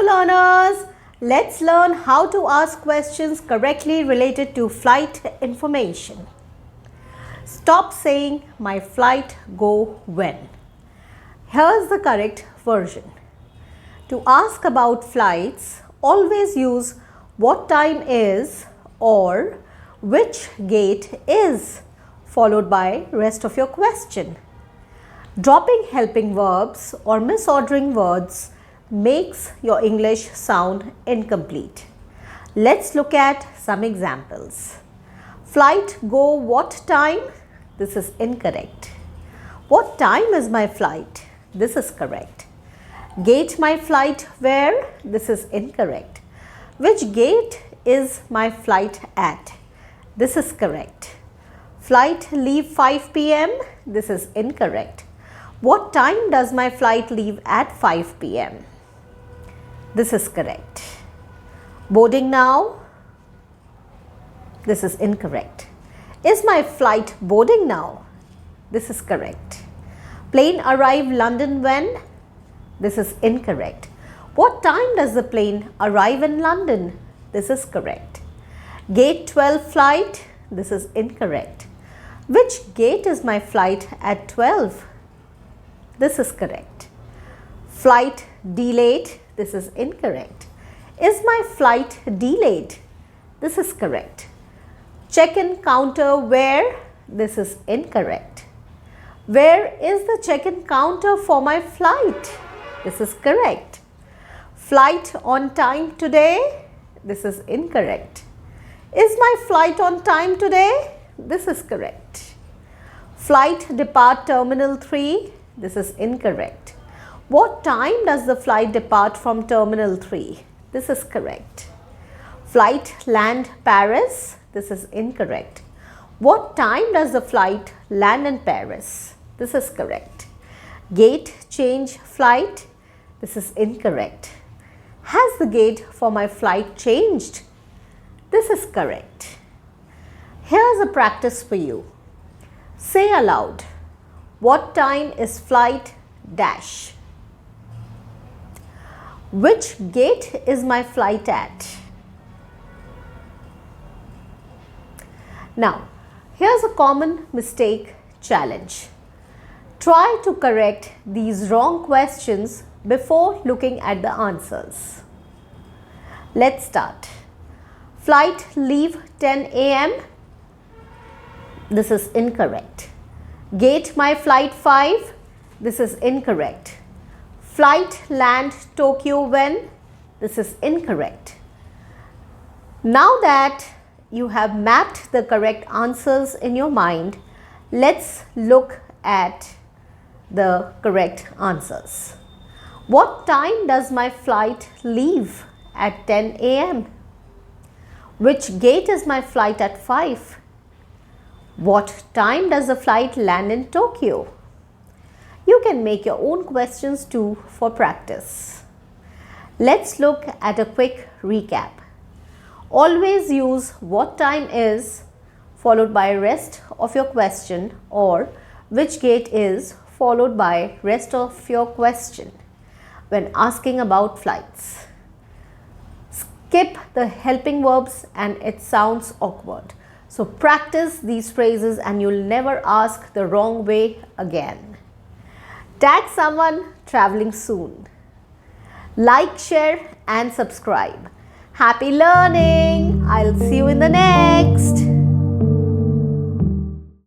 Hello learners, let's learn how to ask questions correctly related to flight information. Stop saying my flight go when. Here's the correct version. To ask about flights, always use what time is or which gate is followed by rest of your question. Dropping helping verbs or misordering words makes your English sound incomplete. Let's look at some examples. Flight go what time? This is incorrect. What time is my flight? This is correct. Gate my flight where? This is incorrect. Which gate is my flight at? This is correct. Flight leave 5 p.m. This is incorrect. What time does my flight leave at 5 p.m.? This is correct. Boarding now? This is incorrect. Is my flight boarding now? This is correct. Plane arrive London when? This is incorrect. What time does the plane arrive in London? This is correct. Gate 12 flight? This is incorrect. Which gate is my flight at 12? This is correct. Flight delayed? This is incorrect. Is my flight delayed? This is correct. Check-in counter where? This is incorrect. Where is the check-in counter for my flight? This is correct. Flight on time today? This is incorrect. Is my flight on time today? This is correct. Flight depart terminal 3? This is incorrect. What time does the flight depart from terminal 3? This is correct. Flight land Paris? This is incorrect. What time does the flight land in Paris? This is correct. Gate change flight? This is incorrect. Has the gate for my flight changed? This is correct. Here's a practice for you. Say aloud, what time is flight dash? Which gate is my flight at? Now, here's a common mistake challenge. Try to correct these wrong questions before looking at the answers. Let's start. Flight leave 10 a.m. This is incorrect. Gate my flight 5. This is incorrect. Flight land Tokyo when? This is incorrect. Now that you have mapped the correct answers in your mind, let's look at the correct answers. What time does my flight leave at 10 a.m.? Which gate is my flight at 5? What time does the flight land in Tokyo? You can make your own questions too for practice. Let's look at a quick recap. Always use what time is followed by rest of your question or which gate is followed by rest of your question when asking about flights. Skip the helping verbs and it sounds awkward. So practice these phrases and you'll never ask the wrong way again. Tag someone traveling soon. Like, share and subscribe. Happy learning! I'll see you in the next.